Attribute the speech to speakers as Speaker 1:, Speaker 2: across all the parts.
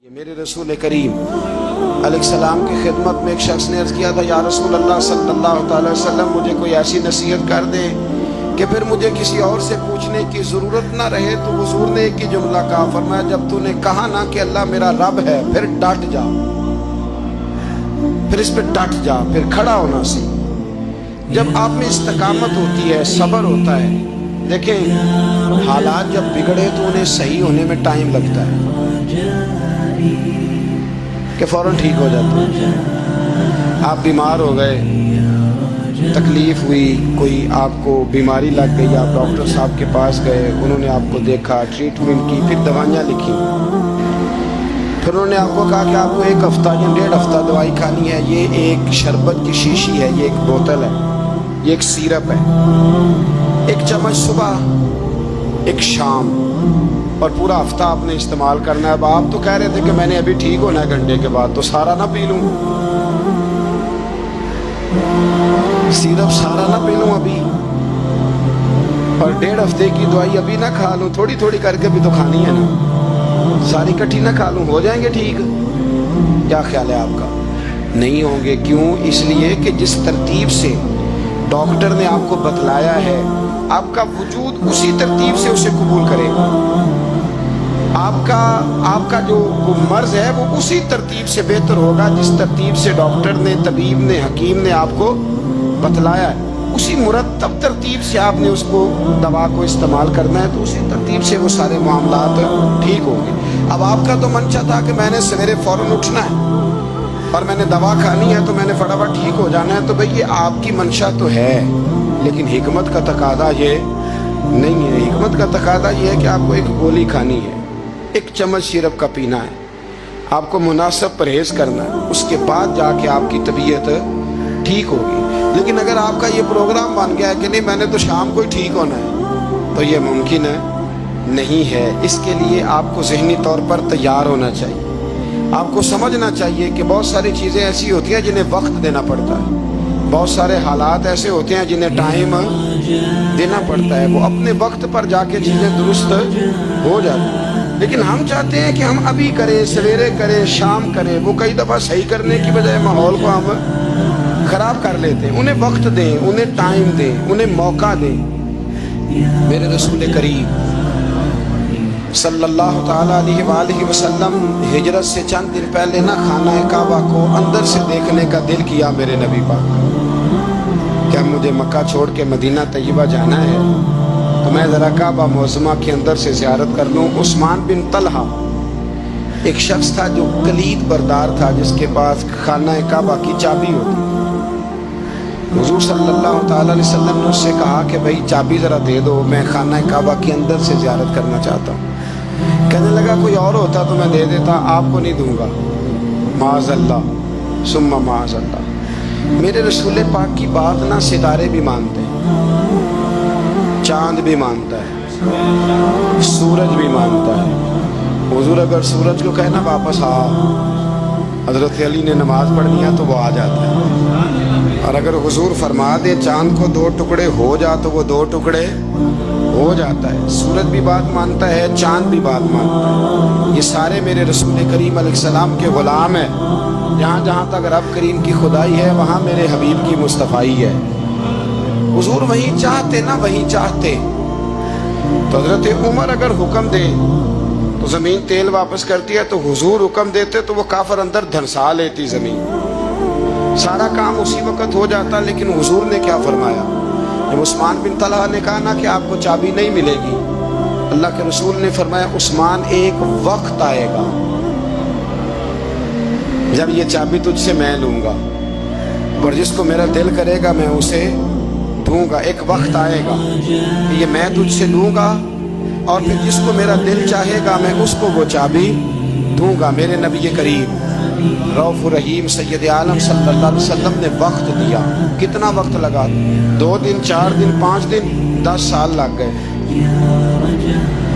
Speaker 1: یہ میرے رسول کریم علیہ السلام کی خدمت میں ایک شخص نے عرض کیا تھا، یا رسول اللہ صلی اللہ تعالی وسلم مجھے کوئی ایسی نصیحت کر دے کہ پھر مجھے کسی اور سے پوچھنے کی ضرورت نہ رہے۔ تو حضور نے ایک ہی جملہ کہا، فرمایا جب تو نے کہا نا کہ اللہ میرا رب ہے، پھر ڈٹ جا، پھر اس پہ ڈٹ جا، پھر کھڑا ہونا سی۔ جب آپ میں استقامت ہوتی ہے، صبر ہوتا ہے، دیکھیں حالات جب بگڑے تو انہیں صحیح ہونے میں ٹائم لگتا ہے کہ فوراً ٹھیک ہو جاتا ہے۔ آپ بیمار ہو گئے، تکلیف ہوئی، کوئی آپ کو بیماری لگ گئی، آپ ڈاکٹر صاحب کے پاس گئے، انہوں نے آپ کو دیکھا، ٹریٹمنٹ کی، پھر دوائیاں لکھی، پھر انہوں نے آپ کو کہا کہ آپ کو 1 ہفتہ یا 1.5 ہفتہ دوائی کھانی ہے، یہ ایک شربت کی شیشی ہے، یہ ایک بوتل ہے، یہ ایک سیرپ ہے، 1 چمچ صبح 1 شام، اور پورا ہفتہ آپ نے استعمال کرنا ہے۔ اب آپ تو کہہ رہے تھے کہ میں نے ابھی ٹھیک ہونا ہے گھنٹے کے بعد، تو سارا نہ پی لوں، سیرپ سارا نہ پی لوں ابھی، اور 1.5 ہفتے کی دوائی ابھی نہ کھا لوں، تھوڑی تھوڑی کر کے بھی تو کھانی ہے نا، ساری کٹھی نہ کھا لوں، ہو جائیں گے ٹھیک؟ کیا خیال ہے آپ کا؟ نہیں ہوں گے۔ کیوں؟ اس لیے کہ جس ترتیب سے ڈاکٹر نے آپ کو بتلایا ہے، آپ کا وجود اسی ترتیب سے اسے قبول کرے گا۔ آپ کا جو مرض ہے وہ اسی ترتیب سے بہتر ہوگا جس ترتیب سے ڈاکٹر نے، طبیب نے، حکیم نے آپ کو بتلایا ہے، اسی مرتب ترتیب سے آپ نے اس کو دوا کو استعمال کرنا ہے، تو اسی ترتیب سے وہ سارے معاملات ٹھیک ہوں گے۔ اب آپ کا تو منشا تھا کہ میں نے سویرے فوراً اٹھنا ہے اور میں نے دوا کھانی ہے تو میں نے فٹافٹ ٹھیک ہو جانا ہے، تو بھئی یہ آپ کی منشا تو ہے، لیکن حکمت کا تقاضا یہ نہیں ہے۔ حکمت کا تقاضا یہ ہے کہ آپ کو 1 گولی کھانی ہے، 1 چمچ سیرپ کا پینا ہے، آپ کو مناسب پرہیز کرنا ہے، اس کے بعد جا کے آپ کی طبیعت ٹھیک ہوگی۔ لیکن اگر آپ کا یہ پروگرام بن گیا ہے کہ نہیں میں نے تو شام کو ہی ٹھیک ہونا ہے، تو یہ ممکن ہے نہیں ہے۔ اس کے لیے آپ کو ذہنی طور پر تیار ہونا چاہیے، آپ کو سمجھنا چاہیے کہ بہت ساری چیزیں ایسی ہوتی ہیں جنہیں وقت دینا پڑتا ہے، بہت سارے حالات ایسے ہوتے ہیں جنہیں ٹائم دینا پڑتا ہے، وہ اپنے وقت پر جا کے چیزیں درست ہو جاتی ہیں۔ لیکن ہم چاہتے ہیں کہ ہم ابھی کریں، سویرے کریں، شام کریں، وہ کئی دفعہ صحیح کرنے کی بجائے ماحول کو ہم خراب کر لیتے ہیں۔ انہیں وقت دیں، انہیں ٹائم دیں، انہیں موقع دیں۔ میرے رسول کریم صلی اللہ تعالیٰ علیہ وآلہ وسلم ہجرت سے چند دن پہلے نہ خانہ کعبہ کو اندر سے دیکھنے کا دل کیا میرے نبی پاک، کیا مجھے مکہ چھوڑ کے مدینہ طیبہ جانا ہے تو میں ذرا کعبہ معظمہ کے اندر سے زیارت کر لوں۔ عثمان بن طلحہ ایک شخص تھا جو کلید بردار تھا، جس کے پاس خانہ کعبہ کی چابی ہوتی۔ حضور صلی اللہ تعالیٰ علیہ وسلم نے اس سے کہا کہ بھئی چابی ذرا دے دو، میں خانہ کعبہ کے اندر سے زیارت کرنا چاہتا ہوں۔ کہنے لگا کوئی اور ہوتا تو میں دے دیتا، آپ کو نہیں دوں گا۔ معاذ اللہ ثم معاذ اللہ۔ میرے رسول پاک کی بات نہ ستارے بھی مانتے ہیں، چاند بھی مانتا ہے، سورج بھی مانتا ہے۔ حضور اگر سورج کو کہنا واپس آ، حضرت علی نے نماز پڑھنی ہے تو وہ آ جاتا ہے، اور اگر حضور فرما دے چاند کو 2 ٹکڑے ہو جا تو وہ 2 ٹکڑے ہو جاتا ہے۔ سورج بھی بات مانتا ہے، چاند بھی بات مانتا ہے۔ یہ سارے میرے رسول کریم علیہ السلام کے غلام ہیں۔ جہاں جہاں تک رب کریم کی خدائی ہے، وہاں میرے حبیب کی مصطفائی ہے۔ حضور وہیں چاہتے نہ وہیں چاہتے، تو حضرت عمر اگر حکم دے تو زمین تیل واپس کرتی ہے، تو حضور حکم دیتے تو وہ کافر اندر دھنسا لیتی زمین، سارا کام اسی وقت ہو جاتا۔ لیکن حضور نے کیا فرمایا؟ جب عثمان بن طلحہ نے کہا نا کہ آپ کو چابی نہیں ملے گی، اللہ کے رسول نے فرمایا عثمان ایک وقت آئے گا جب یہ چابی تجھ سے میں لوں گا، اور جس کو میرا دل کرے گا میں اسے دوں گا۔ ایک وقت آئے گا کہ یہ میں تجھ سے لوں گا، اور پھر جس کو میرا دل چاہے گا میں اس کو وہ چابی دوں گا۔ میرے نبی کریم رؤوف رحیم سید عالم صلی اللہ علیہ وسلم نے وقت دیا۔ کتنا وقت لگا؟ 2 دن، 4 دن، 5 دن، 10 سال لگ گئے۔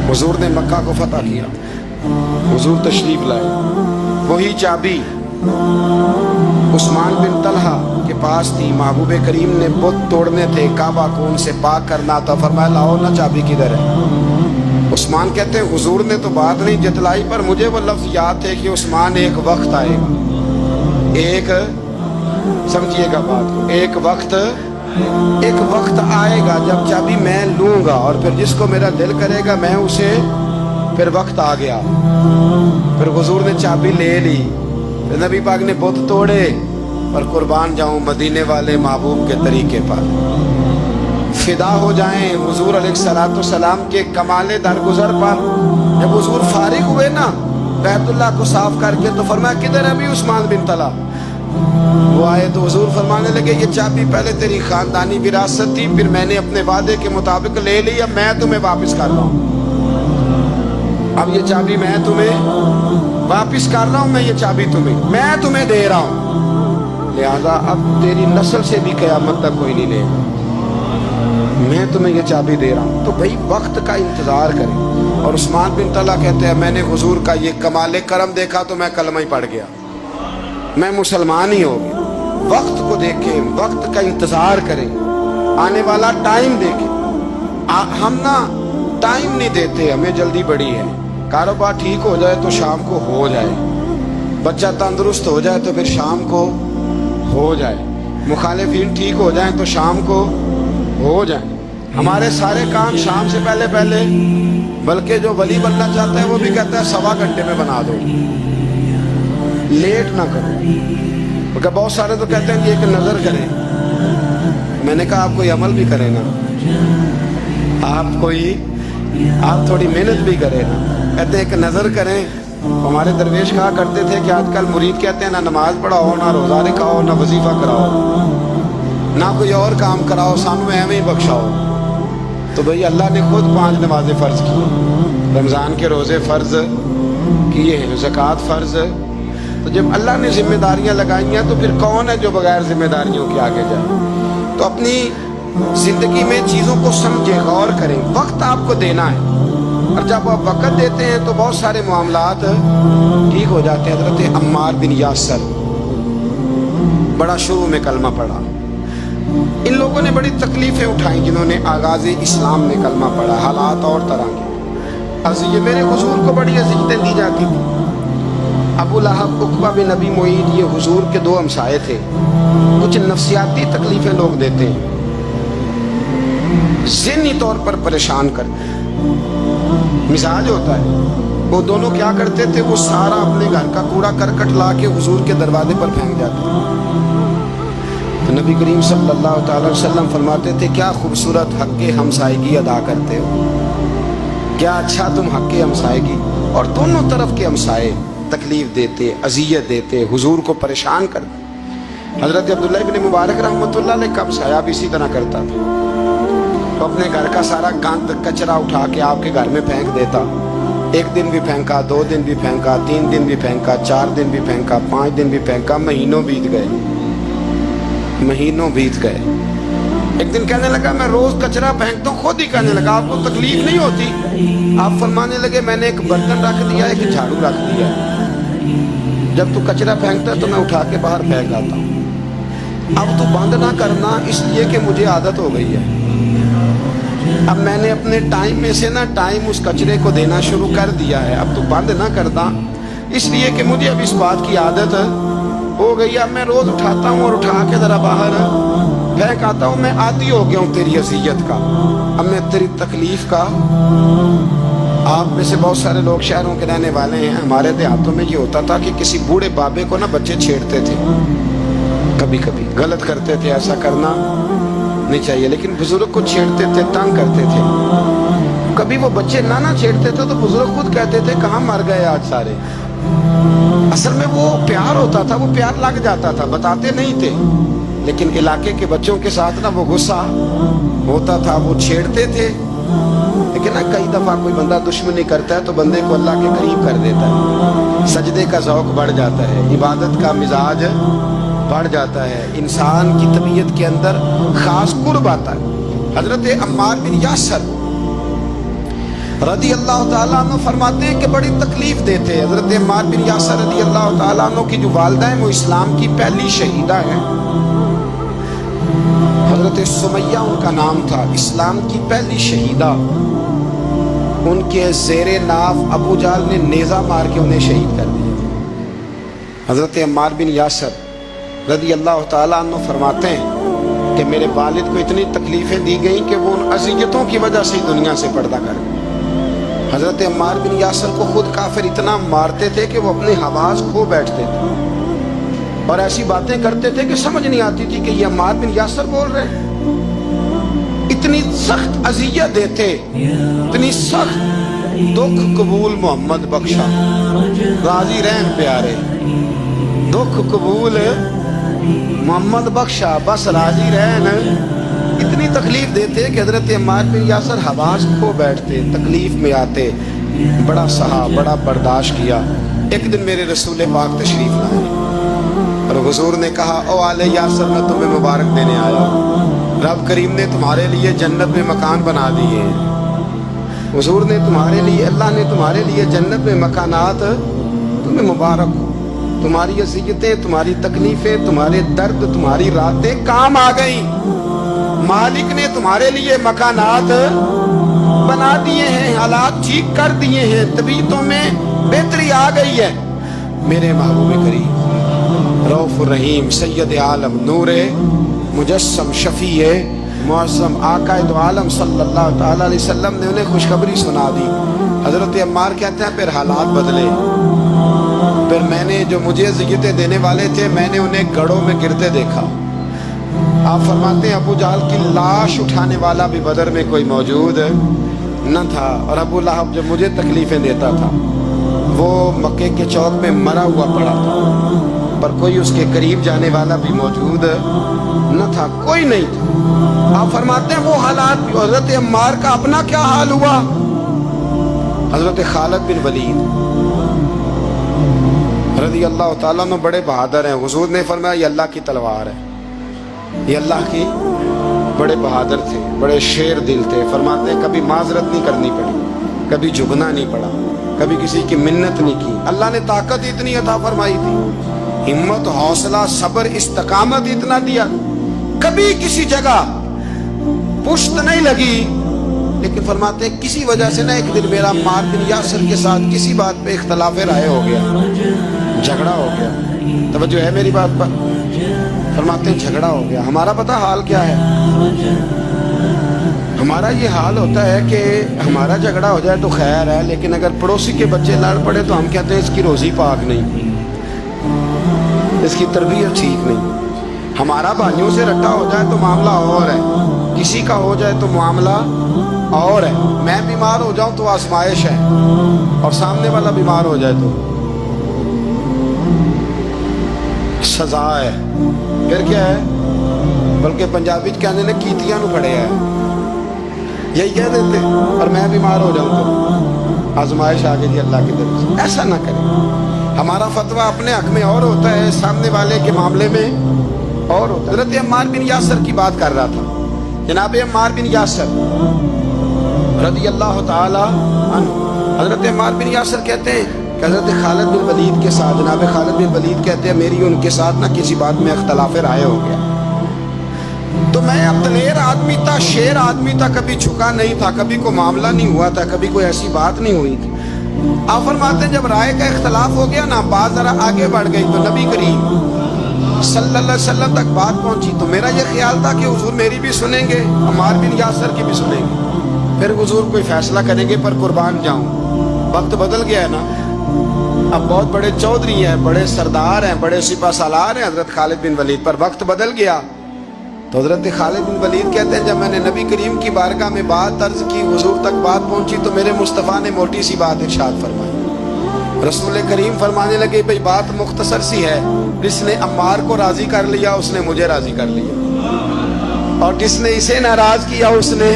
Speaker 1: حضور نے مکہ کو فتح کیا، حضور تشریف لائے، وہی چابی عثمان بن طلحہ کے پاس تھی۔ محبوب کریم نے بت توڑنے تھے، کعبہ کو ان سے پاک کرنا تھا، فرمایا لاؤ نا چابی کدھر ہے؟ عثمان کہتے ہیں حضور نے تو بات نہیں جتلائی، پر مجھے وہ لفظ یاد تھے کہ عثمان ایک وقت آئے گا، ایک سمجھیے گا بات کو، ایک وقت آئے گا جب چابی میں لوں گا اور پھر جس کو میرا دل کرے گا میں اسے، پھر وقت آ گیا، پھر حضور نے چابی لے لی، پھر نبی پاک نے بت توڑے، اور قربان جاؤں مدینے والے محبوب کے طریقے پر، فدا ہو جائیں حضور علیہ السلام کے کمال درگزر پر۔ جب حضور فارغ ہوئے نا بیت اللہ کو صاف کر کے تو فرمایا کدھر ہے ابھی عثمان بن طلحہ؟ وہ آئے تو حضور فرمانے لگے یہ چابی پہلے تیری خاندانی وراثت تھی، پھر میں نے اپنے وعدے کے مطابق لے لی، اب میں تمہیں واپس کر رہا ہوں، اب یہ چابی میں تمہیں واپس کر رہا ہوں، میں یہ چابی میں تمہیں دے رہا ہوں، لہذا اب تیری نسل سے بھی قیامت تک کوئی نہیں لے گا، میں تمہیں یہ چابی دے رہا ہوں۔ تو بھائی وقت کا انتظار کریں۔ اور عثمان بن طلحہ کہتے ہیں میں نے حضور کا یہ کمال کرم دیکھا تو میں کلمہ ہی پڑھ گیا، میں مسلمان ہی ہو گیا۔ وقت کو دیکھیں، وقت کا انتظار کریں، آنے والا ٹائم دیکھیں۔ ہم نا ٹائم نہیں دیتے، ہمیں جلدی بڑی ہے، کاروبار ٹھیک ہو جائے تو شام کو ہو جائے، بچہ تندرست ہو جائے تو پھر شام کو ہو جائے، مخالفین ٹھیک ہو جائیں تو شام کو ہو جائیں، ہمارے سارے کام شام سے پہلے، بلکہ جو ولی بننا چاہتا ہے وہ بھی کہتا ہے 1.25 گھنٹے میں بنا دو، لیٹ نہ کرو، کیونکہ بہت سارے تو کہتے ہیں کہ ایک نظر کریں، میں نے کہا آپ کوئی عمل بھی کریں نا، آپ تھوڑی محنت بھی کریں نا، کہتے ہیں ایک نظر کریں۔ ہمارے درویش کہا کرتے تھے کہ آج کل مرید کہتے ہیں نہ نماز پڑھاؤ، نہ روزہ رکھاؤ، نہ وظیفہ کراؤ، نہ کوئی اور کام کراؤ، سانو ایویں ہی بخشاؤ۔ تو بھئی اللہ نے خود 5 نمازیں فرض کی، رمضان کے روزے فرض کیے ہیں، زکوٰۃ فرض، تو جب اللہ نے ذمہ داریاں لگائی ہیں تو پھر کون ہے جو بغیر ذمہ داریوں کے آگے جائے؟ تو اپنی زندگی میں چیزوں کو سمجھیں، غور کریں، وقت آپ کو دینا ہے، اور جب آپ وقت دیتے ہیں تو بہت سارے معاملات ٹھیک ہو جاتے ہیں۔ حضرت عمار بن یاسر بڑا شروع میں کلمہ پڑھا، ان لوگوں نے بڑی تکلیفیں اٹھائیں جنہوں نے آغاز اسلام میں کلمہ پڑھا، حالات اور طرح کے، یہ میرے حضور کو بڑی اذیتیں دی جاتی تھی۔ ابو لہب، عقبہ بن ابی معیط، یہ حضور کے 2 ہمسائے تھے، کچھ نفسیاتی تکلیفیں لوگ دیتے ہیں، ذہنی طور پر پریشان کرتے ہیں، مزاج ہوتا ہے۔ وہ دونوں کیا کرتے تھے، وہ سارا اپنے گھر کا کوڑا کرکٹ لا کے حضور کے دروازے پر پھینک جاتے تو نبی کریم صلی اللہ تعالی وسلم فرماتے تھے کیا خوبصورت حق ہمسائیگی ادا کرتے ہو، کیا اچھا تم حق ہمسائیگی، اور دونوں طرف کے ہمسائے تکلیف دیتے، اذیت دیتے، حضور کو پریشان کرتے۔ حضرت عبداللہ ابن مبارک رحمۃ اللہ علیہ کا ہمسایہ بھی اسی طرح کرتا تھا، تو اپنے گھر کا سارا گند کچرا اٹھا کے آپ کے گھر میں پھینک دیتا، 1 دن بھی پھینکا، 2 دن بھی پھینکا، 3 دن بھی پھینکا، 4 دن بھی پھینکا، 5 دن بھی پھینکا، مہینوں بیت گئے۔ ایک دن کہنے لگا میں روز کچرا پھینکتا ہوں، خود ہی کہنے لگا آپ کو تکلیف نہیں ہوتی؟ آپ فرمانے لگے میں نے ایک برتن رکھ دیا ہے، ایک جھاڑو رکھ دیا ہے، جب تو کچرا پھینکتا ہے تو میں اٹھا کے باہر پھینک آتا ہوں، اب تو بند نہ کرنا، اس لیے کہ مجھے عادت ہو گئی ہے، اب میں نے اپنے ٹائم میں سے نا ٹائم اس کچرے کو دینا شروع کر دیا ہے، اب تو بند نہ کرنا، اس لیے کہ مجھے اب اس بات کی عادت ہو گئی، اب میں روز اٹھاتا ہوں اور اٹھا کے ذرا باہر پھینک آتا ہوں، میں عادی ہو گیا ہوں تیری اذیت کا، اب میں تیری تکلیف کا۔ آپ میں سے بہت سارے لوگ شہروں کے رہنے والے ہیں، ہمارے دیہاتوں میں یہ ہوتا تھا کہ کسی بوڑھے بابے کو نا بچے چھیڑتے تھے، کبھی کبھی غلط کرتے تھے، ایسا کرنا نہیں چاہیے، لیکن بزرگ کو چھیڑتے تھے، تنگ کرتے تھے، کبھی وہ بچے نہ چھیڑتے تھے تو بزرگ خود کہتے تھے کہاں مر گئے آج سارے، اصل میں وہ پیار ہوتا تھا، وہ پیار لگ جاتا تھا، بتاتے نہیں تھے، لیکن علاقے کے بچوں کے ساتھ نا وہ غصہ ہوتا تھا، وہ چھیڑتے تھے، لیکن نا کئی دفعہ کوئی بندہ دشمنی کرتا ہے تو بندے کو اللہ کے قریب کر دیتا ہے، سجدے کا ذوق بڑھ جاتا ہے، عبادت کا مزاج بڑھ جاتا ہے، انسان کی طبیعت کے اندر خاص قرب آتا ہے۔ حضرت عمار بن یاسر رضی اللہ تعالیٰ عنہ فرماتے ہیں کہ بڑی تکلیف دیتے۔ حضرت عمار بن یاسر رضی اللہ تعالیٰ عنہ کی جو والدہ ہیں وہ اسلام کی پہلی شہیدہ ہیں، حضرت سمیہ ان کا نام تھا، اسلام کی پہلی شہیدہ، ان کے زیر ناف ابو جہل نے نیزہ مار کے انہیں شہید کر دیا۔ حضرت عمار بن یاسر رضی اللہ تعالیٰ عنہ فرماتے ہیں کہ میرے والد کو اتنی تکلیفیں دی گئیں کہ وہ ان اذیتوں کی وجہ سے دنیا سے پردہ کر گئے۔ حضرت عمار بن یاسر کو خود کافر اتنا مارتے تھے کہ وہ اپنے حواس کھو بیٹھتے تھے اور ایسی باتیں کرتے تھے کہ سمجھ نہیں آتی تھی کہ یہ عمار بن یاسر بول رہے ہیں۔ اتنی سخت اذیت دیتے، اتنی سخت دکھ قبول محمد بخشا، راضی رہن پیارے، دکھ قبول محمد بخشا، بس راضی رہن۔ اتنی تکلیف دیتے کہ حضرت عمار بن یاسر حواس کھو بیٹھتے، تکلیف میں آتے، بڑا سہا، بڑا برداشت کیا۔ ایک دن میرے رسول پاک تشریف لائے اور حضور نے کہا او آل یاسر میں تمہیں مبارک دینے آیا ہوں، رب کریم نے تمہارے لیے جنت میں مکان بنا دیے ہیں۔ حضور نے تمہارے لیے، اللہ نے تمہارے لیے جنت میں مکانات، تمہیں مبارک ہو، تمہاری اذیتیں، تمہاری تکلیفیں، تمہارے درد، تمہاری راتیں کام آ گئیں۔ مالک نے تمہارے لیے مکانات بنا دیے ہیں، حالات ٹھیک کر دیے ہیں، طبیعتوں میں بہتری آ گئی ہے۔ میرے محبوب کریم رؤوف الرحیم سید عالم نور مجسم شفیع معظم آقا دو عالم صلی اللہ تعالیٰ علیہ وسلم نے انہیں خوشخبری سنا دی۔ حضرت عمار کہتے ہیں پھر حالات بدلے، پھر میں نے جو مجھے اذیتیں دینے والے تھے میں نے انہیں گڑھوں میں گرتے دیکھا۔ آپ فرماتے ہیں ابو جہل کی لاش اٹھانے والا بھی بدر میں کوئی موجود نہ تھا، اور ابو لہب جو مجھے تکلیفیں دیتا تھا وہ مکے کے چوک میں مرا ہوا پڑا تھا، پر کوئی اس کے قریب جانے والا بھی موجود نہ تھا، کوئی نہیں تھا۔ آپ فرماتے ہیں وہ حالات بھی۔ حضرت عمار کا اپنا کیا حال ہوا؟ حضرت خالد بن ولید رضی اللہ تعالیٰ عنہ بڑے بہادر ہیں۔ حضور نے فرمایا یہ اللہ کی تلوار ہے، یہ اللہ کی، بڑے بہادر تھے، بڑے شیر دل تھے۔ فرماتے ہیں کبھی معذرت نہیں کرنی پڑی، کبھی جھکنا نہیں پڑا، کبھی کسی کی منت نہیں کی۔ اللہ نے طاقت اتنی عطا فرمائی تھی، ہمت، حوصلہ، صبر، استقامت اتنا دیا، کبھی کسی جگہ پشت نہیں لگی۔ لیکن فرماتے ہیں کسی وجہ سے نا ایک دن میرا عمار بن یاسر کے ساتھ کسی بات پہ اختلاف رائے ہو گیا، جھگڑا ہو گیا۔ توجہ ہے میری بات پر؟ فرماتے ہیں جھگڑا ہو گیا۔ ہمارا پتہ حال کیا ہے؟ ہمارا یہ حال ہوتا ہے کہ ہمارا جھگڑا ہو جائے تو خیر ہے، لیکن اگر پڑوسی کے بچے لڑ پڑے تو ہم کہتے ہیں اس کی روزی پاک نہیں، اس کی تربیت ٹھیک نہیں۔ ہمارا بھائیوں سے رٹا ہو جائے تو معاملہ اور ہے، کسی کا ہو جائے تو معاملہ اور ہے۔ میں بیمار ہو جاؤں تو آزمائش ہے، اور سامنے والا بیمار ہو جائے تو سزا ہے۔ پھر کیا ہے؟ بلکہ پنجابی کہنے نے کیتیاں نو پڑے ہے، یہی کہہ دیتے، اور میں بیمار ہو جاؤں تو آزمائش آ گئی اللہ کی طرف سے۔ ایسا نہ کریں۔ ہمارا فتویٰ اپنے حق میں اور ہوتا ہے، سامنے والے کے معاملے میں اور ہوتا ہے۔ حضرت عمار بن یاسر کی بات کر رہا تھا۔ جناب عمار بن یاسر رضی اللہ تعالی عنہ، حضرت عمار بن یاسر کہتے ہیں کہ حضرت خالد بن ولید کے ساتھ، جناب خالد بن ولید کہتے ہیں میری ان کے ساتھ نہ کسی بات میں اختلاف رائے ہو گیا، تو میں اب دلیر آدمی تھا، شیر آدمی تھا، کبھی جھکا نہیں تھا، کبھی کوئی معاملہ نہیں ہوا تھا، کبھی کوئی ایسی بات نہیں ہوئی تھی۔ آپ فرماتے ہیں جب رائے کا اختلاف ہو گیا نا، بات ذرا آگے بڑھ گئی تو نبی کریم صلی اللہ علیہ وسلم تک بات پہنچی، تو میرا یہ خیال تھا کہ حضور میری بھی سنیں گے، عمار بن یاسر کی بھی سنیں گے، پھر حضور کوئی فیصلہ کریں گے، پر قربان جاؤں وقت بدل گیا ہے نا۔ اب بہت بڑے چودھری ہیں، بڑے سردار ہیں، بڑے سپہ سالار ہیں حضرت خالد بن ولید، پر وقت بدل گیا۔ تو حضرت خالد بن ولید کہتے ہیں جب میں نے نبی کریم کی بارگاہ میں بات عرض کی، حضور تک بات پہنچی، تو میرے مصطفیٰ نے موٹی سی بات ارشاد فرمائی۔ رسول کریم فرمانے لگے بھئی بات مختصر سی ہے، جس نے عمار کو راضی کر لیا اس نے مجھے راضی کر لیا، اور جس نے اسے ناراض کیا اس نے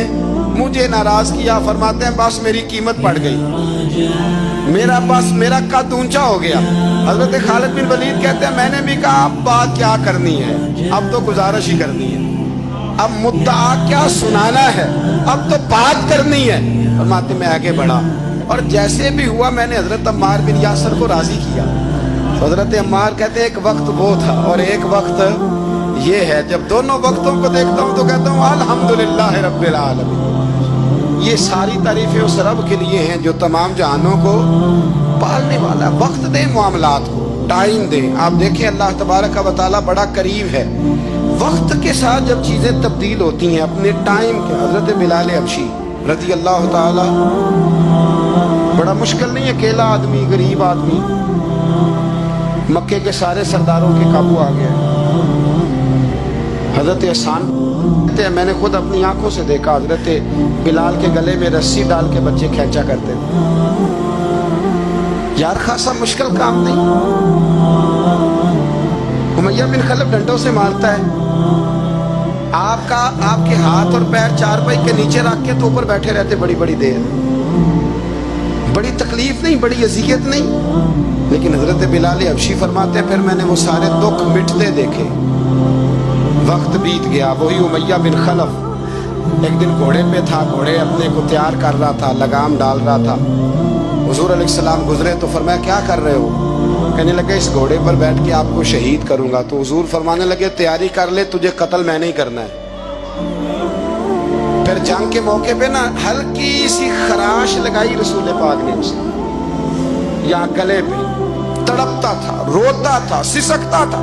Speaker 1: مجھے ناراض کیا۔ فرماتے ہیں بس میری قیمت پڑ گئی، میرا قد اونچا ہو گیا۔ حضرت خالد بن ولید کہتے ہیں میں نے بھی کہا اب بات کیا کرنی ہے، اب تو گزارش ہی کرنی ہے، اب مدعا کیا سنانا ہے، اب تو بات کرنی ہے۔ فرماتے میں آگے بڑھا، اور جیسے بھی ہوا میں نے حضرت عمار بن یاسر کو راضی کیا۔ حضرت عمار کہتے ہیں ایک وقت وہ تھا اور ایک وقت یہ ہے، جب دونوں وقتوں کو دیکھتا ہوں تو کہتا ہوں الحمدللہ رب العالمین، یہ ساری تعریفیں اس رب کے لیے ہیں جو تمام جہانوں کو پالنے والا. وقت دیں معاملات کو, ٹائم دیں. آپ دیکھیں اللہ تبارک و تعالیٰ بڑا قریب ہے. وقت کے ساتھ جب چیزیں تبدیل ہوتی ہیں اپنے ٹائم کے. حضرت بلال حبشی رضی اللہ تعالی, بڑا مشکل نہیں, اکیلا آدمی, غریب آدمی, مکے کے سارے سرداروں کے قابو آ گیا. حضرت احسان, میں نے خود اپنی آنکھوں سے دیکھا, حضرت بلال کے گلے میں رسی ڈال کے بچے کھینچا کرتے تھے. یار خاصا مشکل کام نہیں. امیہ بن خلف ڈنڈوں سے مارتا ہے, آپ کے ہاتھ اور پیر چارپائی کے نیچے رکھ کے تو اوپر بیٹھے رہتے بڑی بڑی دیر. بڑی تکلیف نہیں, بڑی اذیت نہیں. لیکن حضرت بلال حبشی فرماتے ہیں پھر میں نے وہ سارے دکھ مٹتے دیکھے. وقت بیت گیا. وہی امیہ بن خلف ایک دن گھوڑے پہ تھا, گھوڑے اپنے کو تیار کر رہا تھا, لگام ڈال رہا تھا. حضور علیہ السلام گزرے تو فرمایا کیا کر رہے ہو؟ کہنے لگے اس گھوڑے پر بیٹھ کے آپ کو شہید کروں گا. تو حضور فرمانے لگے تیاری کر لے, تجھے قتل میں نہیں کرنا ہے. پھر جنگ کے موقع پہ نا ہلکی سی خراش لگائی رسول پاک نے اسے, یا گلے پہ. تڑپتا تھا, روتا تھا, سسکتا تھا.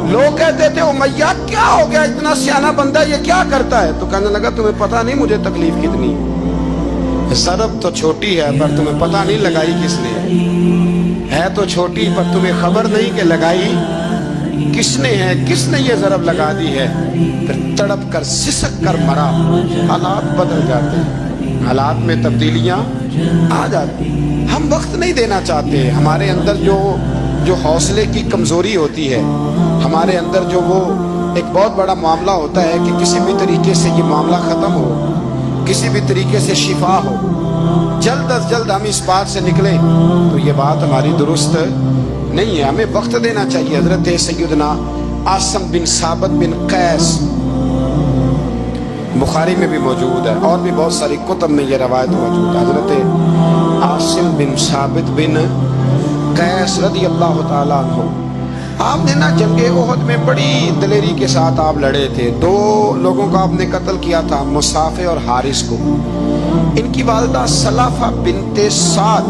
Speaker 1: لوگ کہتے تھے امیہ کیا ہو گیا, اتنا سیانہ بندہ یہ کیا کرتا ہے؟ تو کہنے لگا تمہیں پتہ نہیں مجھے تکلیف کتنی ہے. ضرب تو چھوٹی ہے پر تمہیں پتہ نہیں لگائی کس نے ہے تو چھوٹی پر تمہیں خبر نہیں کہ لگائی کس نے ہے, کس نے یہ ضرب لگا دی ہے. پھر تڑپ کر سسک کر مرا. حالات بدل جاتے ہیں, حالات میں تبدیلیاں آ جاتی. ہم وقت نہیں دینا چاہتے. ہمارے اندر جو حوصلے کی کمزوری ہوتی ہے, ہمارے اندر جو وہ ایک بہت بڑا معاملہ ہوتا ہے کہ کسی بھی طریقے سے یہ معاملہ ختم ہو, کسی بھی طریقے سے شفا ہو, جلد از جلد ہم اس بات سے نکلیں, تو یہ بات ہماری درست نہیں ہے. ہمیں وقت دینا چاہیے. حضرت سیدنا عاصم بن ثابت بن قیس بخاری میں بھی موجود ہے, اور بھی بہت ساری کتب میں یہ روایت موجود ہے. حضرت عاصم بن ثابت بن قیس رضی اللہ تعالیٰ عنہ, آپ نے نا جنگ احد میں بڑی دلیری کے ساتھ آپ لڑے تھے. 2 لوگوں کو آپ نے قتل کیا تھا, مصافے اور حارث کو. ان کی والدہ سلافہ بنت سعد,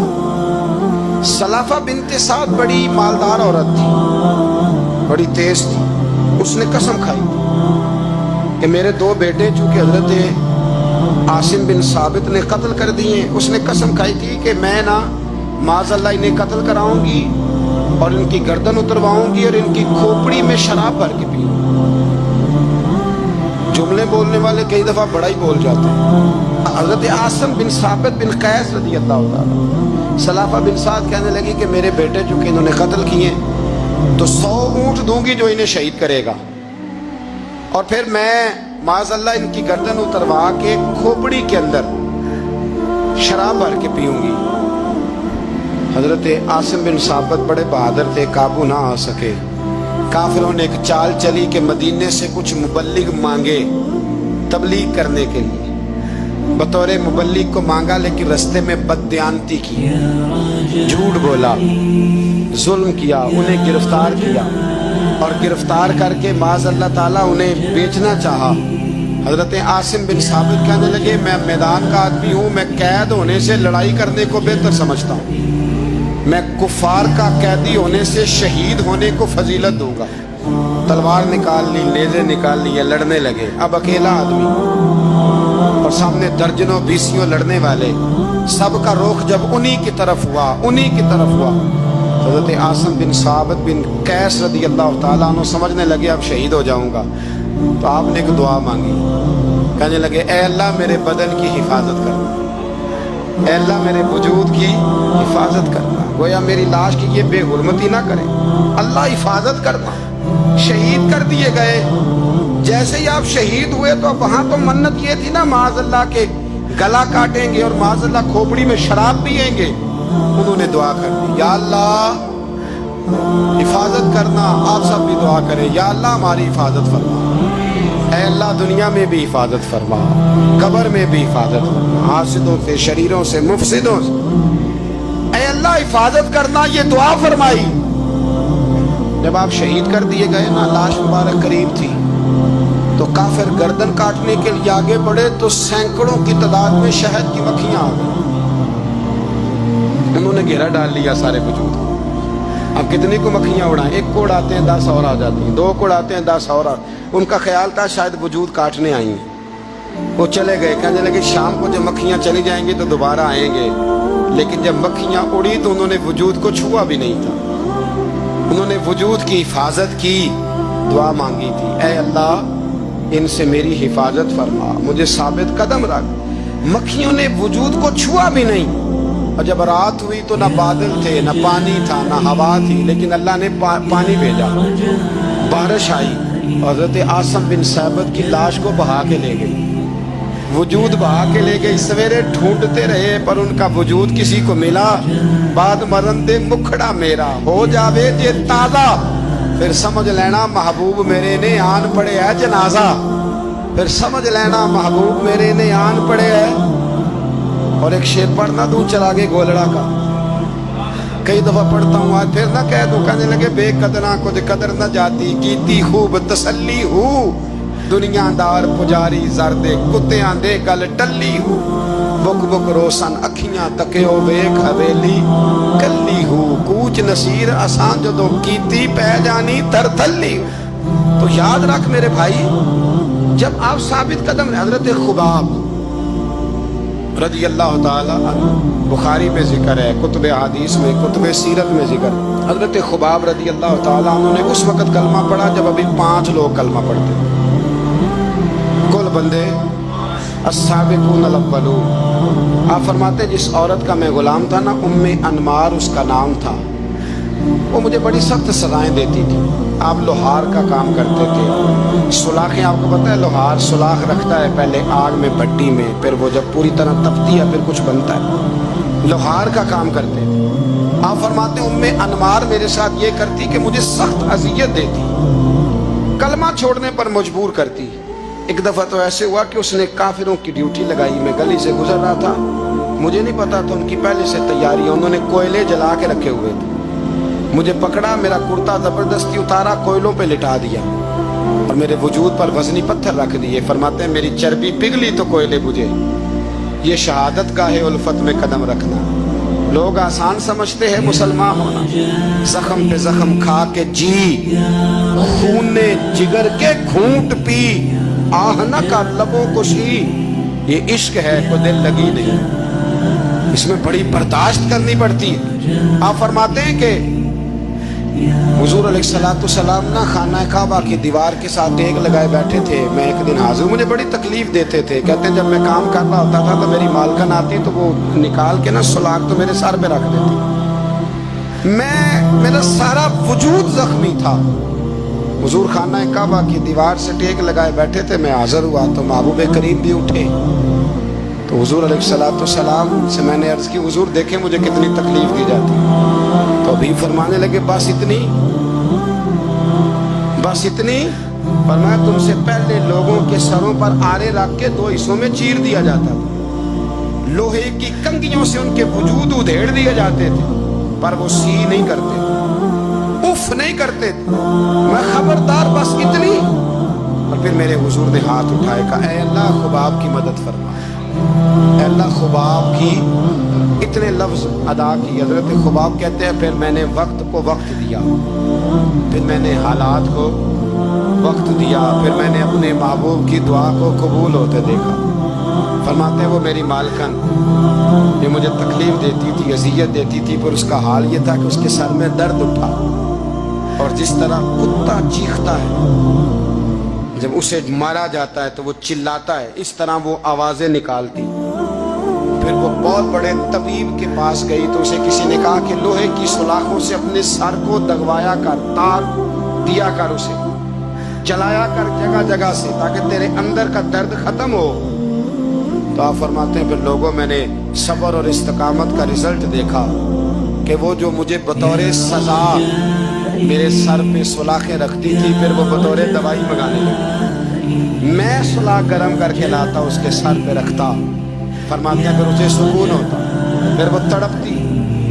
Speaker 1: سلافہ بنت سعد بڑی مالدار عورت تھی, بڑی تیز تھی. اس نے قسم کھائی تھی کہ میرے 2 بیٹے چونکہ حضرت عاصم بن ثابت نے قتل کر دیے, اس نے قسم کھائی تھی کہ میں نا معاذ اللہ انہیں قتل کراؤں گی اور ان کی گردن اترواؤں گی اور ان کی کھوپڑی میں شراب بھر کے پیوں. جملے بولنے والے کئی دفعہ بڑا ہی بول جاتے ہیں. حضرت عاصم بن ثابت بن قیس رضی اللہ تعالیٰ, سلافہ بن سعد کہنے لگی کہ میرے بیٹے چونکہ انہوں نے قتل کیے تو 100 اونٹ دوں گی جو انہیں شہید کرے گا, اور پھر میں معاذ اللہ ان کی گردن اتروا کے کھوپڑی کے اندر شراب بھر کے پیوں گی. حضرت عاصم بن ثابت بڑے بہادر تھے, قابو نہ آ سکے. کافروں نے ایک چال چلی کہ مدینے سے کچھ مبلغ مانگے تبلیغ کرنے کے لیے. بطور مبلغ کو مانگا لیکن رستے میں بددیانتی کی, جھوٹ بولا, ظلم کیا, انہیں گرفتار کیا, اور گرفتار کر کے معاذ اللہ تعالیٰ انہیں بیچنا چاہا. حضرت عاصم بن ثابت کہنے لگے میں میدان کا آدمی ہوں, میں قید ہونے سے لڑائی کرنے کو بہتر سمجھتا ہوں. میں کفار کا قیدی ہونے سے شہید ہونے کو فضیلت دوں گا. تلوار نکال لی, نیزے نکال لی, لڑنے لگے. اب اکیلا آدمی اور سامنے درجنوں بیسیوں لڑنے والے, سب کا رخ جب انہی کی طرف ہوا, انہی کی طرف ہوا. حضرت عاصم بن ثابت بن قیس رضی اللہ تعالیٰ عنہ سمجھنے لگے اب شہید ہو جاؤں گا. تو آپ نے ایک دعا مانگی, کہنے لگے اے اللہ میرے بدن کی حفاظت کرنا, اے اللہ میرے وجود کی حفاظت کرنا. گویا میری لاش کی یہ بے حرمتی نہ کرے, اللہ حفاظت کرنا. شہید کر دیے گئے. جیسے ہی آپ شہید ہوئے تو وہاں تو منت یہ تھی نا معاذ اللہ کے گلا کاٹیں گے اور معاذ اللہ کھوپڑی میں شراب پیئیں گے. انہوں نے دعا کر دی یا اللہ حفاظت کرنا. آپ سب بھی دعا کریں یا اللہ ہماری حفاظت فرما. اے اللہ دنیا میں بھی حفاظت فرما, قبر میں بھی حفاظت فرما, حاسدوں سے, شریروں سے, مفسدوں سے. اے اللہ حفاظت کرنا, یہ دعا فرمائی. جب آپ شہید کر دیے گئے نا, لاش مبارک قریب تھی, تو کافر گردن کاٹنے کے لیے آگے بڑھے تو سینکڑوں کی تعداد میں شہد کی مکھیاں آ گئی، انہوں نے گھیرا ڈال لیا سارے وجود کو۔ اب کتنی کو مکھیاں اڑائیں، ایک کو اڑاتے ہیں 10 اور آ جاتی ہیں، 2 کو اڑاتے ہیں 10 اور ان کا خیال تھا شاید وجود کاٹنے آئی ہیں، وہ چلے گئے، کہنے لگے شام کو جب مکھیاں چلی جائیں گی تو دوبارہ آئیں گے۔ لیکن جب مکھیاں اڑی تو انہوں نے وجود کو چھوا بھی نہیں تھا، انہوں نے وجود کی حفاظت کی، دعا مانگی تھی، اے اللہ ان سے میری حفاظت فرما، مجھے ثابت قدم رکھ۔ مکھیوں نے وجود کو چھوا بھی نہیں، اور جب رات ہوئی تو نہ بادل تھے، نہ پانی تھا، نہ ہوا تھی، لیکن اللہ نے پانی بھیجا، بارش آئی، حضرت عاصم بن ثابت کی لاش کو بہا کے لے گئی، وجود بہا کے لے گئی۔ سویرے ڈھونڈتے رہے پر ان کا وجود کسی کو ملا، بعد مرن دے مکھڑا میرا ہو جاوے جے تازہ، پھر سمجھ لینا محبوب میرے نے آن پڑے ہے جنازہ، پھر سمجھ لینا محبوب میرے نے آن پڑے ہے۔ اور ایک شعر پڑھنا دوں چراغے گولڑا کا، کئی دفعہ پڑھتا ہوں، آج پھر نہ کہہ دوں، کہنے لگے بے قدرہ کچھ قدر نہ جاتی، کیتی خوب تسلی ہو، دنیا دار پجاری زردے کتیاں دے گل ٹلی ہو، بک بک روشن اکھیاں تکیو ویکھ حویلی کلی ہو، کوچ نصیر آسان جدو کیتی پہ جانی تر تھلی ہو۔ تو یاد رکھ میرے بھائی، جب آپ ثابت قدم ہیں، حضرت خباب رضی اللہ تعالی عنہ، بخاری میں ذکر ہے، کتب حدیث میں، کتب سیرت میں ذکر، حضرت خباب رضی اللہ تعالی عنہ نے اس وقت کلمہ پڑھا جب ابھی 5 لوگ کلمہ پڑھتے، کل بندے السابقون الاولون۔ آپ فرماتے ہیں جس عورت کا میں غلام تھا نا، ام انمار اس کا نام تھا، وہ مجھے بڑی سخت سزائیں دیتی تھی۔ آپ لوہار کا کام کرتے تھے، سلاخیں، آپ کو پتہ ہے لوہار سلاخ رکھتا ہے پہلے آگ میں بھٹی میں، پھر وہ جب پوری طرح تپتی ہے پھر کچھ بنتا ہے، لوہار کا کام کرتے تھے۔ آپ فرماتے ہیں ام انمار میرے ساتھ یہ کرتی کہ مجھے سخت اذیت دیتی، کلمہ چھوڑنے پر مجبور کرتی۔ ایک دفعہ تو ایسے ہوا کہ اس نے کافروں کی ڈیوٹی لگائی، میں گلی سے گزر رہا تھا، مجھے نہیں پتا تھا ان کی پہلے سے تیاری ہے، انہوں نے کوئلے جلا کے رکھے ہوئے تھے، مجھے پکڑا، میرا کرتا زبردستی اتارا، کوئلوں پہ لٹا دیا اور میرے وجود پر وزنی پتھر رکھ دیے۔ فرماتے ہیں میری چربی پگھلی تو کوئلے بجھے، یہ شہادت کا ہے الفت میں قدم رکھنا۔ لوگ آسان سمجھتے ہیں مسلمان ہونا، زخم پہ زخم کھا کے جی، خون نے جگر کے گھونٹ پی، آہ نہ کر لبوں کو شی، یہ عشق ہے کو دل لگی نہیں، اس میں بڑی برداشت کرنی پڑتی ہے۔ آپ فرماتے ہیں کہ حضور علیہ السلام نا خانہ کعبہ کی دیوار کے ساتھ ٹیک لگائے بیٹھے تھے، میں ایک دن حاضر، مجھے بڑی تکلیف دیتے تھے، کہتے ہیں جب میں کام کر رہا ہوتا تھا تو میری مالکن آتی تو وہ نکال کے نا سلاخ تو میرے سر پہ رکھ دیتی، میرا سارا وجود زخمی تھا۔ حضور خانہ کعبہ کی دیوار سے ٹیک لگائے بیٹھے تھے، میں حاضر ہوا تو محبوب کریم بھی اٹھے، تو حضور علیہ السلام سے میں نے عرض کی حضور دیکھیں مجھے کتنی تکلیف دی جاتی، تو ابھی فرمانے لگے بس اتنی، بس اتنی؟ فرمایا تم سے پہلے لوگوں کے سروں پر آرے رکھ کے 2 حصوں میں چیر دیا جاتا تھا، لوہے کی کنگھیوں سے ان کے وجود ادھیڑ دیے جاتے تھے، پر وہ سی نہیں کرتے، اف نہیں کرتے تھے، میں خبردار بس اتنی۔ اور پھر میرے حضور نے ہاتھ اٹھائے، کہا اے اللہ خباب کی مدد فرما، اے اللہ خباب کی، اتنے لفظ ادا کی۔ حضرت خباب کہتے ہیں پھر میں نے وقت کو وقت دیا، پھر میں نے حالات کو وقت دیا، پھر میں نے اپنے محبوب کی دعا کو قبول ہوتے دیکھا۔ فرماتے ہیں وہ میری مالکن یہ مجھے تکلیف دیتی تھی، اذیت دیتی تھی، پر اس کا حال یہ تھا کہ اس کے سر میں درد اٹھا، اور جس طرح کتا چیختا ہے جب اسے مارا جاتا ہے تو وہ چلاتا ہے، اس طرح وہ آوازیں نکالتی۔ پھر وہ بہت بڑے طبیب کے پاس گئی تو اسے کسی نے کہا کہ لوہے کی سلاخوں سے اپنے سر کو دگوایا کر، تار دیا کر، اسے چلایا کر جگہ جگہ سے تاکہ تیرے اندر کا درد ختم ہو۔ تو آپ فرماتے ہیں پھر لوگوں میں نے صبر اور استقامت کا رزلٹ دیکھا کہ وہ جو مجھے بطور سزا میرے سر پہ سلاخیں رکھتی تھی، پھر وہ بطور دوائی منگانے لگی، میں سلاخ گرم کر کے لاتا اس کے سر پہ رکھتا، فرماتے ہیں پھر اسے سکون ہوتا، پھر وہ تڑپتی،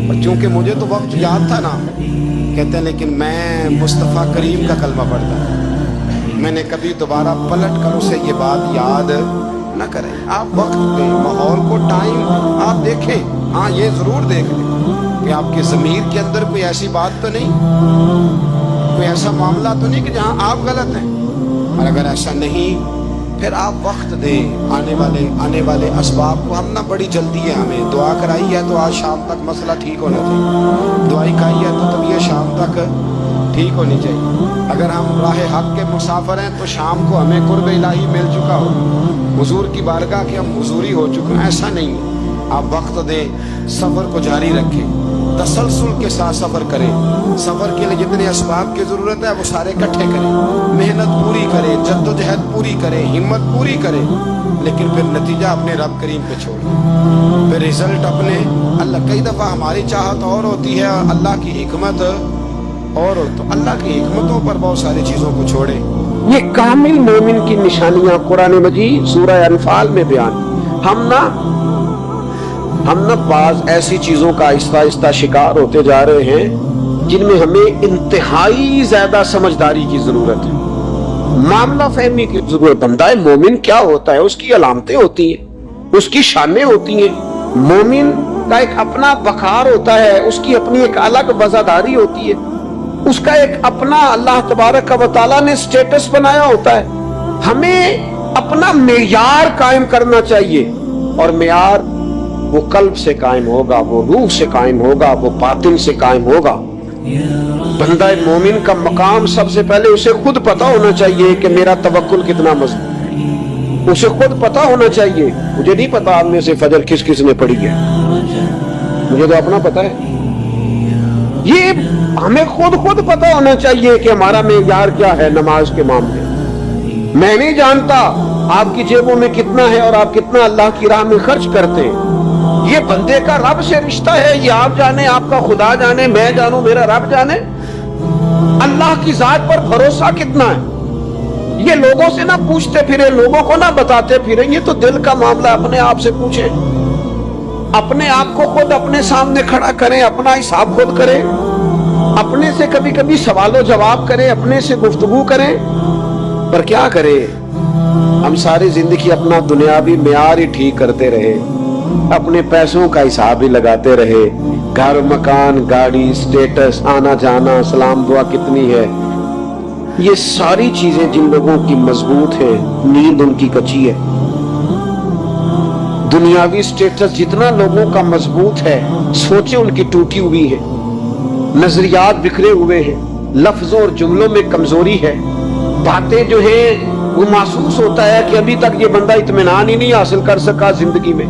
Speaker 1: اور چونکہ مجھے تو وقت یاد تھا نا، کہتے ہیں لیکن میں مصطفیٰ کریم کا کلمہ پڑھتا، میں نے کبھی دوبارہ پلٹ کر اسے یہ بات یاد نہ کریں. آپ وقت دیں, ماحول کو, ٹائم آپ دیکھیں. ہاں یہ ضرور دیکھ لیں کہ آپ کے ضمیر کے اندر کوئی ایسی بات تو نہیں, کوئی ایسا معاملہ تو نہیں کہ جہاں آپ غلط ہیں. اور اگر ایسا نہیں پھر آپ وقت دیں آنے والے اسباب کو. ہم نہ بڑی جلدی ہے, ہمیں دعا کرائی ہے تو آج شام تک مسئلہ ٹھیک ہونا چاہیے, دعائی کھائی ہے تو طبیعت شام تک ٹھیک ہونی چاہیے. اگر ہم راہ حق کے مسافر ہیں تو شام کو ہمیں قرب الہی مل چکا ہو, حضور کی بارگاہ کے ہم حضوری ہو چکے ہیں. ایسا نہیں ہے. آپ وقت دیں, سفر کو جاری رکھیں, تسلسل کے ساتھ سفر کریں. سفر کے لیے جتنے اسباب کی ضرورت ہے وہ سارے اکٹھے کریں, محنت پوری کریں, جد و جہد پوری کریں, ہمت پوری کریں, لیکن پھر نتیجہ اپنے رب کریم پہ چھوڑیں. پھر رزلٹ اپنے اللہ. کئی دفعہ ہماری چاہت اور ہوتی ہے اور اللہ کی حکمت اور, تو اللہ کی حکمتوں پر بہت ساری چیزوں کو چھوڑیں. یہ کامل مومن کی نشانیاں قرآن مجید سورہ انفال میں بیان. ہم نہ بعض ایسی چیزوں کا آہستہ آہستہ شکار ہوتے جا رہے ہیں جن میں ہمیں انتہائی زیادہ سمجھداری کی ضرورت ہے, معاملہ فہمی کی ضرورت. بندہ مومن کیا ہوتا ہے, اس کی علامتیں ہوتی ہیں, اس کی شانیں ہوتی ہیں. مومن کا ایک اپنا وقار ہوتا ہے, اس کی اپنی ایک الگ وزاداری ہوتی ہے, اس کا ایک اپنا اللہ تبارک و تعالیٰ نے سٹیٹس بنایا ہوتا ہے. ہمیں اپنا معیار قائم کرنا چاہیے, اور معیار وہ قلب سے قائم ہوگا, وہ روح سے قائم ہوگا, وہ باطن سے قائم ہوگا. بندہ مومن کا مقام سب سے پہلے اسے خود پتا ہونا چاہیے کہ میرا توکل کتنا مضبوط ہے. اسے خود پتا ہونا چاہیے. مجھے نہیں پتا آپ میں سے فجر کس کس نے پڑھی ہے, مجھے تو اپنا پتا ہے. یہ ہمیں خود پتا ہونا چاہیے کہ ہمارا معیار کیا ہے نماز کے معاملے. میں نہیں جانتا آپ کی جیبوں میں کتنا ہے اور آپ کتنا اللہ کی راہ میں خرچ کرتے ہیں. یہ بندے کا رب سے رشتہ ہے, یہ آپ جانے, آپ کا خدا جانے, میں جانوں, میرا رب جانے. اللہ کی ذات پر بھروسہ کتنا ہے, یہ لوگوں سے نہ پوچھتے پھرے, لوگوں کو نہ بتاتے پھرے. یہ تو دل کا معاملہ, اپنے آپ سے پوچھیں, اپنے آپ کو خود اپنے سامنے کھڑا کریں, اپنا حساب خود کریں, اپنے سے کبھی کبھی سوال و جواب کریں, اپنے سے گفتگو کریں. پر کیا کریں, ہم ساری زندگی اپنا دنیاوی معیار ہی ٹھیک کرتے رہے, اپنے پیسوں کا حساب ہی لگاتے رہے, گھر, مکان, گاڑی, سٹیٹس, آنا جانا, سلام دعا کتنی ہے. یہ ساری چیزیں جن لوگوں کی مضبوط ہیں, نیند ان کی کچی ہے. دنیاوی سٹیٹس جتنا لوگوں کا مضبوط ہے, سوچیں ان کی ٹوٹی ہوئی ہے, نظریات بکھرے ہوئے ہیں, لفظوں اور جملوں میں کمزوری ہے, باتیں جو ہیں وہ محسوس ہوتا ہے کہ ابھی تک یہ بندہ اطمینان ہی نہیں حاصل کر سکا زندگی میں,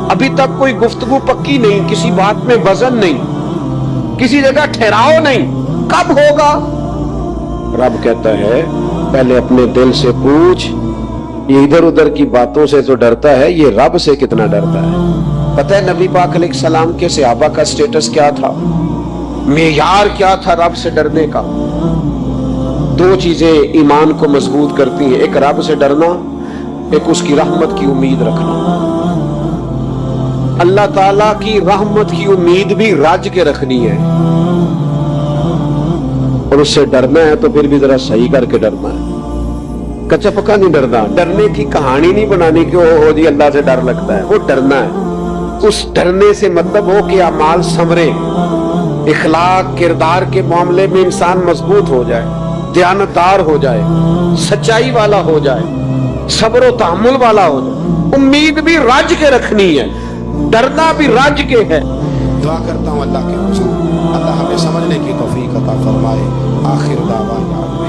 Speaker 1: ابھی تک کوئی گفتگو پکی نہیں, کسی بات میں وزن نہیں, کسی جگہ ٹھہراؤ نہیں. کب ہوگا؟ رب کہتا ہے پہلے اپنے دل سے پوچھ. یہ ادھر ادھر کی باتوں سے تو ڈرتا ہے, یہ رب سے کتنا ڈرتا ہے. پتہ ہے نبی پاک علیہ السلام کے صحابہ کا سٹیٹس کیا تھا, معیار کیا تھا رب سے ڈرنے کا؟ دو چیزیں ایمان کو مضبوط کرتی ہیں, ایک رب سے ڈرنا, ایک اس کی رحمت کی امید رکھنا. اللہ تعالیٰ کی رحمت کی امید بھی رج کے رکھنی ہے, اور اس سے ڈرنا ہے تو پھر بھی ذرا صحیح کر کے ڈرنا ہے, کچا پکا نہیں ڈرنا. ڈرنے کی کہانی نہیں بنانی کہ ہو جی اللہ سے ڈر لگتا ہے, وہ ڈرنا ہے. اس ڈرنے سے مطلب ہو کہ اعمال سنورے, اخلاق کردار کے معاملے میں انسان مضبوط ہو جائے, دیانتدار ہو جائے, سچائی والا ہو جائے, صبر و تحمل والا ہو جائے. امید بھی رج کے رکھنی ہے, ڈرنا بھی رج کے ہے. دعا کرتا ہوں اللہ کے حضور اللہ ہمیں سمجھنے کی توفیق عطا فرمائے. آخر دعوانا